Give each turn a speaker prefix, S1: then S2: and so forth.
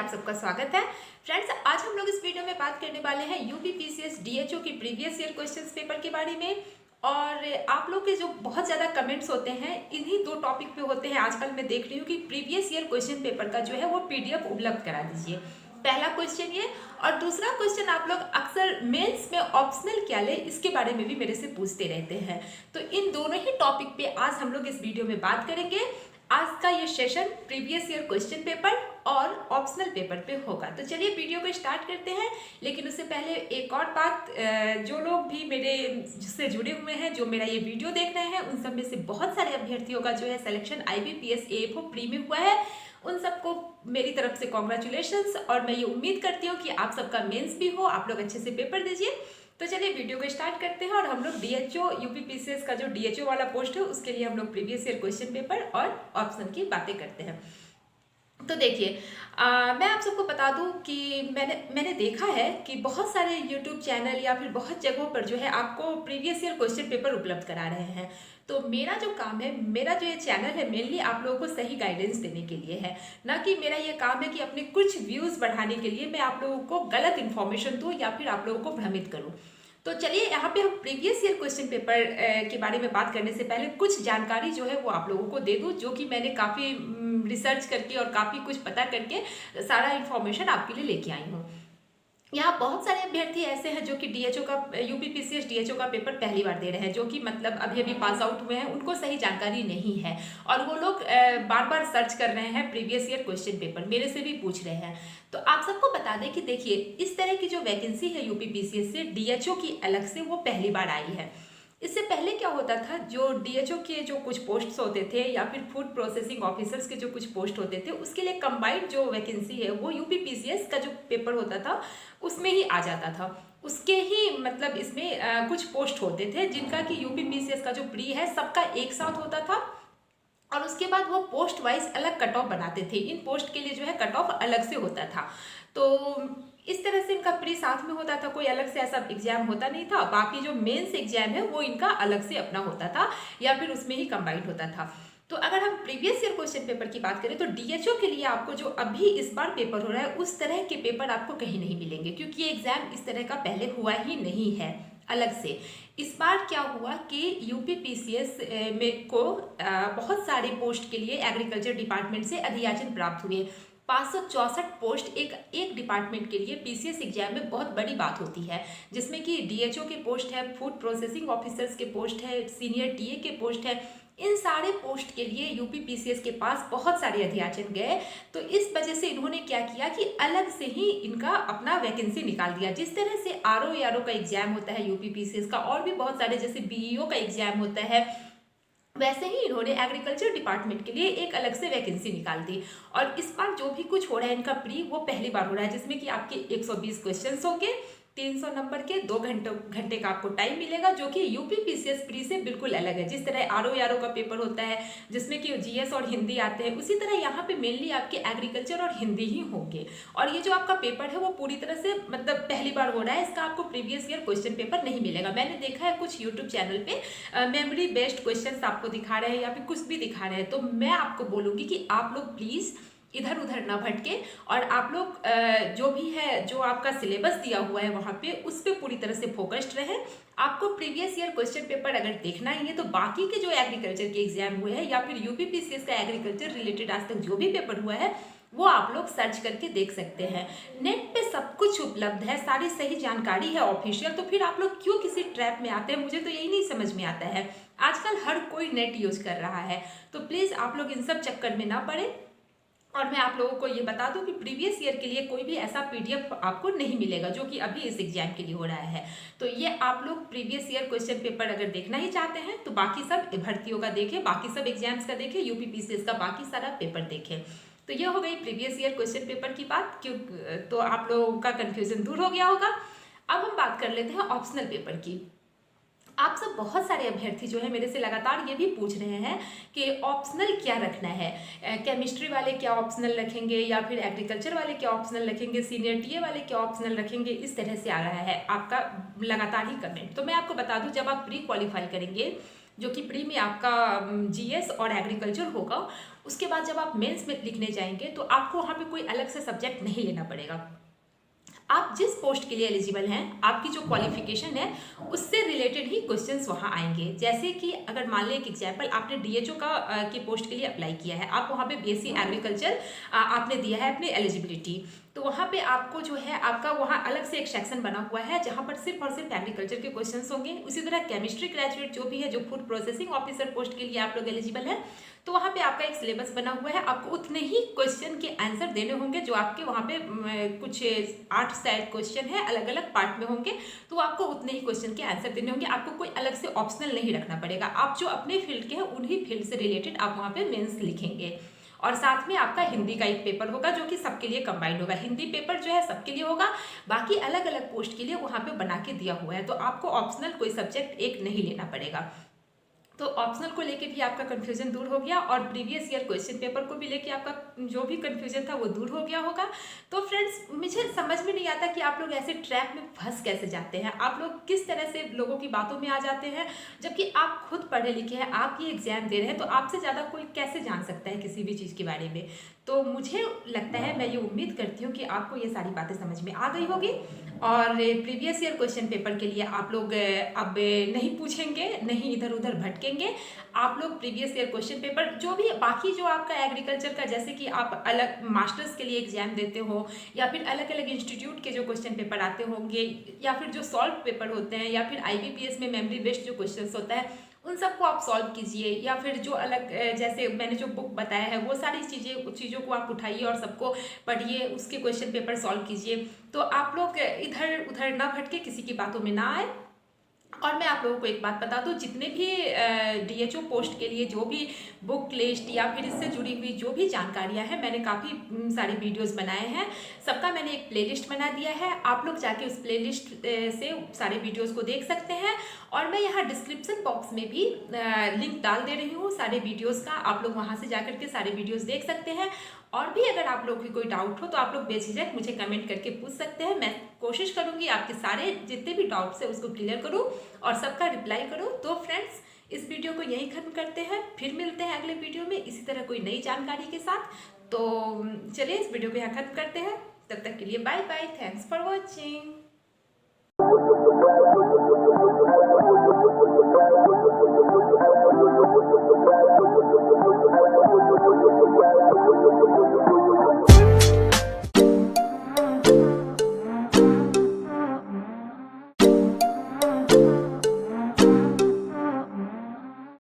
S1: आप सबका स्वागत है। फ्रेंड्स, आज हम लोग इस वीडियो में बात करने वाले हैं यूपीपीसीएस डीएचओ की प्रीवियस ईयर क्वेश्चंस पेपर के बारे में। और आप लोग के जो बहुत ज़्यादा कमेंट्स होते हैं इन्हीं दो टॉपिक पे होते हैं। आजकल मैं देख रही हूँ कि प्रीवियस ईयर क्वेश्चन पेपर का जो है वो पीडीएफ उपलब्ध करा दीजिए। पहला क्वेश्चन ये, और दूसरा क्वेश्चन आप लोग अक्सर मेंस में ऑप्शनल क्या ले इसके बारे में भी मेरे से पूछते रहते हैं। तो इन दोनों ही टॉपिक पे आज हम लोग इस वीडियो में बात करेंगे। आज का ये session previous year question paper और ऑप्शनल पेपर पे होगा। तो चलिए वीडियो को स्टार्ट करते हैं। लेकिन उससे पहले एक और बात, जो लोग भी मेरे से जुड़े हुए हैं, जो मेरा ये वीडियो देख रहे हैं, उन सब में से बहुत सारे अभ्यर्थियों का जो है सिलेक्शन IBPS AFO प्री में हुआ है। उन सबको मेरी तरफ से कॉन्ग्रेचुलेशंस। और मैं ये उम्मीद करती हूँ कि आप सबका मेंस भी हो, आप लोग अच्छे से पेपर दीजिए। तो चलिए वीडियो को स्टार्ट करते हैं। और हम लोग डीएचओ यूपीपीसीएस का जो डीएचओ वाला पोस्ट है उसके लिए हम लोग प्रीवियस ईयर क्वेश्चन पेपर और ऑप्शन की बातें करते हैं। तो देखिए, मैं आप सबको बता दूं कि मैंने देखा है कि बहुत सारे यूट्यूब चैनल या फिर बहुत जगहों पर जो है आपको प्रीवियस ईयर क्वेश्चन पेपर उपलब्ध करा रहे हैं। तो मेरा जो काम है, मेरा जो ये चैनल है, मेनली आप लोगों को सही गाइडेंस देने के लिए है। ना कि मेरा ये काम है कि अपने कुछ व्यूज़ बढ़ाने के लिए मैं आप लोगों को गलत इन्फॉर्मेशन दूँ या फिर आप लोगों को भ्रमित करूँ। तो चलिए यहाँ पे हम प्रीवियस ईयर क्वेश्चन पेपर के बारे में बात करने से पहले कुछ जानकारी जो है वो आप लोगों को दे दूँ, जो कि मैंने काफ़ी रिसर्च करके और काफ़ी कुछ पता करके सारा इन्फॉर्मेशन आपके लिए लेके आई हूँ। यहाँ बहुत सारे अभ्यर्थी ऐसे हैं जो कि डीएचओ का यूपीपीसीएस डीएचओ का पेपर पहली बार दे रहे हैं, जो कि मतलब अभी अभी पास आउट हुए हैं, उनको सही जानकारी नहीं है। और वो लोग बार बार सर्च कर रहे हैं प्रीवियस ईयर क्वेश्चन पेपर, मेरे से भी पूछ रहे हैं। तो आप सबको बता दें कि देखिए, इस तरह की जो वैकेंसी है यूपीपीसीएस से डीएचओ की अलग से, वो पहली बार आई है। इससे पहले क्या होता था, जो डीएचओ के जो कुछ पोस्ट्स होते थे या फिर फूड प्रोसेसिंग ऑफिसर्स के जो कुछ पोस्ट होते थे, उसके लिए कंबाइंड जो वैकेंसी है वो यूपीपीसीएस का जो पेपर होता था उसमें ही आ जाता था। उसके ही मतलब इसमें कुछ पोस्ट होते थे जिनका कि यूपीपीसीएस का जो प्री है सबका एक साथ होता था। और उसके बाद वो पोस्ट वाइज अलग कट ऑफ बनाते थे। इन पोस्ट के लिए जो है कट ऑफ अलग से होता था। तो इस तरह से इनका प्री साथ में होता था, कोई अलग से ऐसा एग्जाम होता नहीं था। बाकी जो मेंस एग्जाम है वो इनका अलग से अपना होता था या फिर उसमें ही कंबाइंड होता था। तो अगर हम प्रीवियस ईयर क्वेश्चन पेपर की बात करें तो डीएचओ के लिए आपको जो अभी इस बार पेपर हो रहा है उस तरह के पेपर आपको कहीं नहीं मिलेंगे, क्योंकि ये एग्जाम इस तरह का पहले हुआ ही नहीं है अलग से। इस बार क्या हुआ कि यूपीपीसीएस में को बहुत सारे पोस्ट के लिए एग्रीकल्चर डिपार्टमेंट से अधियाचन प्राप्त हुए। 564 पोस्ट एक डिपार्टमेंट के लिए पीसीएस एग्जाम में बहुत बड़ी बात होती है, जिसमें कि डीएचओ के पोस्ट है, फूड प्रोसेसिंग ऑफिसर्स के पोस्ट है, सीनियर टीए के पोस्ट है। इन सारे पोस्ट के लिए यूपीपीसीएस के पास बहुत सारे अधियाचन गए। तो इस वजह से इन्होंने क्या किया कि अलग से ही इनका अपना वैकेंसी निकाल दिया। जिस तरह से आरओ का एग्जाम होता है यूपीपीसीएस का, और भी बहुत सारे जैसे बीईओ का एग्जाम होता है, वैसे ही इन्होंने एग्रीकल्चर डिपार्टमेंट के लिए एक अलग से वैकेंसी निकाल दी। और इस बार जो भी कुछ हो रहा है इनका प्री, वो पहली बार हो रहा है, जिसमें कि आपके 120 क्वेश्चंस होंगे, 300 नंबर के, 2 घंटे का आपको टाइम मिलेगा, जो कि यूपीपीसीएस प्री से बिल्कुल अलग है। जिस तरह आरओ का पेपर होता है जिसमें कि जीएस और हिंदी आते हैं, उसी तरह यहाँ पे मेनली आपके एग्रीकल्चर और हिंदी ही होंगे। और ये जो आपका पेपर है वो पूरी तरह से मतलब पहली बार हो रहा है, इसका आपको प्रीवियस ईयर क्वेश्चन पेपर नहीं मिलेगा। मैंने देखा है कुछ यूट्यूब चैनल पे मेमोरी बेस्ड क्वेश्चन आपको दिखा रहे हैं या फिर कुछ भी दिखा रहे हैं। तो मैं आपको बोलूँगी कि आप लोग प्लीज़ इधर उधर ना भटके, और आप लोग जो भी है, जो आपका सिलेबस दिया हुआ है वहाँ पे, उस पर पूरी तरह से फोकस्ड रहें। आपको प्रीवियस ईयर क्वेश्चन पेपर अगर देखना ही है तो बाकी के जो एग्रीकल्चर के एग्जाम हुए हैं या फिर यूपीपीसीएस का एग्रीकल्चर रिलेटेड आज तक जो भी पेपर हुआ है वो आप लोग सर्च करके देख सकते हैं। नेट पे सब कुछ उपलब्ध है, सारी सही जानकारी है ऑफिशियल। तो फिर आप लोग क्यों किसी ट्रैप में आते हैं, मुझे तो यही नहीं समझ में आता है। आजकल हर कोई नेट यूज कर रहा है, तो प्लीज़ आप लोग इन सब चक्कर में ना पड़े। और मैं आप लोगों को ये बता दूं कि प्रीवियस ईयर के लिए कोई भी ऐसा पीडीएफ आपको नहीं मिलेगा जो कि अभी इस एग्जाम के लिए हो रहा है। तो ये आप लोग प्रीवियस ईयर क्वेश्चन पेपर अगर देखना ही चाहते हैं तो बाकी सब भर्तियों का देखें, बाकी सब एग्जाम्स का देखें, यूपीपीसीएस का बाकी सारा पेपर देखें। तो ये हो गई प्रीवियस ईयर क्वेश्चन पेपर की बात। क्यों, तो आप लोगों का कन्फ्यूजन दूर हो गया होगा। अब हम बात कर लेते हैं ऑप्शनल पेपर की। आप सब बहुत सारे अभ्यर्थी जो है मेरे से लगातार ये भी पूछ रहे हैं कि ऑप्शनल क्या रखना है, केमिस्ट्री वाले क्या ऑप्शनल रखेंगे या फिर एग्रीकल्चर वाले क्या ऑप्शनल रखेंगे, सीनियर टीए वाले क्या ऑप्शनल रखेंगे। इस तरह से आ रहा है आपका लगातार ही कमेंट। तो मैं आपको बता दूं, जब आप प्री क्वालिफाई करेंगे जो कि प्री में आपका जीएस और एग्रीकल्चर होगा। उसके बाद जब आप मेंस में लिखने जाएंगे तो आपको वहाँ पे कोई अलग से सब्जेक्ट नहीं लेना पड़ेगा। आप जिस पोस्ट के लिए एलिजिबल हैं, आपकी जो क्वालिफिकेशन है उससे रिलेटेड ही क्वेश्चंस वहाँ आएंगे। जैसे कि अगर मान लें एक एग्जांपल, आपने डीएचओ की पोस्ट के लिए अप्लाई किया है, आप वहाँ पे बीएससी एग्रीकल्चर आपने दिया है अपनी एलिजिबिलिटी, तो वहाँ पे आपको जो है आपका वहाँ अलग से एक सेक्शन बना हुआ है जहाँ पर सिर्फ और सिर्फ एग्रीकल्चर के क्वेश्चंस होंगे। उसी तरह केमिस्ट्री ग्रेजुएट जो भी है, जो फूड प्रोसेसिंग ऑफिसर पोस्ट के लिए आप लोग एलिजिबल हैं, तो वहाँ पे आपका एक सिलेबस बना हुआ है, आपको उतने ही क्वेश्चन के आंसर देने होंगे जो आपके वहाँ पे कुछ 8 शायद क्वेश्चन है अलग अलग पार्ट में होंगे, तो आपको उतने ही क्वेश्चन के आंसर देने होंगे। आपको कोई अलग से ऑप्शनल नहीं रखना पड़ेगा, आप जो अपने फील्ड के हैं उन्हीं फील्ड से रिलेटेड आप वहाँ पे मेंस लिखेंगे। और साथ में आपका हिंदी का एक पेपर होगा जो कि सबके लिए कंबाइंड होगा। हिंदी पेपर जो है सबके लिए होगा, बाकी अलग अलग पोस्ट के लिए वहाँ पे बना के दिया हुआ है, तो आपको ऑप्शनल कोई सब्जेक्ट एक नहीं लेना पड़ेगा। तो ऑप्शनल को लेके भी आपका कंफ्यूजन दूर हो गया और प्रीवियस ईयर क्वेश्चन पेपर को भी लेके आपका जो भी कंफ्यूजन था वो दूर हो गया होगा। तो फ्रेंड्स, मुझे समझ में नहीं आता कि आप लोग ऐसे ट्रैप में फंस कैसे जाते हैं, आप लोग किस तरह से लोगों की बातों में आ जाते हैं, जबकि आप खुद पढ़े लिखे हैं, आप ये एग्जाम दे रहे हैं, तो आपसे ज़्यादा कोई कैसे जान सकता है किसी भी चीज़ के बारे में। तो मुझे लगता है, मैं ये उम्मीद करती हूँ कि आपको ये सारी बातें समझ में आ गई होगी और प्रीवियस ईयर क्वेश्चन पेपर के लिए आप लोग अब नहीं पूछेंगे, नहीं इधर उधर भटकेंगे। आप लोग प्रीवियस ईयर क्वेश्चन पेपर जो भी बाकी जो आपका एग्रीकल्चर का, जैसे कि आप अलग मास्टर्स के लिए एग्जाम देते हो या फिर अलग अलग इंस्टीट्यूट के जो क्वेश्चन पेपर आते होंगे या फिर जो सॉल्व पेपर होते हैं या फिर आईबीपीएस में मेमोरी बेस्ड जो क्वेश्चन होता है उन सबको आप सॉल्व कीजिए, या फिर जो अलग जैसे मैंने जो बुक बताया है वो सारी चीज़ों को आप उठाइए और सबको पढ़िए, उसके क्वेश्चन पेपर सॉल्व कीजिए। तो आप लोग इधर उधर ना भटके, किसी की बातों में ना आए। और मैं आप लोगों को एक बात बता दूं, जितने भी डीएचओ पोस्ट के लिए जो भी बुक लिस्ट या फिर इससे जुड़ी हुई जो भी जानकारियां हैं, मैंने काफ़ी सारे वीडियोस बनाए हैं, सबका मैंने एक प्लेलिस्ट बना दिया है। आप लोग जाके उस प्लेलिस्ट से सारे वीडियोस को देख सकते हैं और मैं यहाँ डिस्क्रिप्शन बॉक्स में भी लिंक डाल दे रही हूँ सारे वीडियोज़ का, आप लोग वहाँ से जाकर के सारे वीडियोज़ देख सकते हैं। और भी अगर आप लोग की कोई डाउट हो तो आप लोग बेझिझक मुझे कमेंट करके पूछ सकते हैं, मैं कोशिश करूंगी आपके सारे जितने भी डाउट्स है उसको क्लियर करूं और सबका रिप्लाई करूं। तो फ्रेंड्स, इस वीडियो को यहीं खत्म करते हैं, फिर मिलते हैं अगले वीडियो में इसी तरह कोई नई जानकारी के साथ। तो चलिए इस वीडियो को यहाँ खत्म करते हैं, तब तक के लिए bye bye, thanks for watching.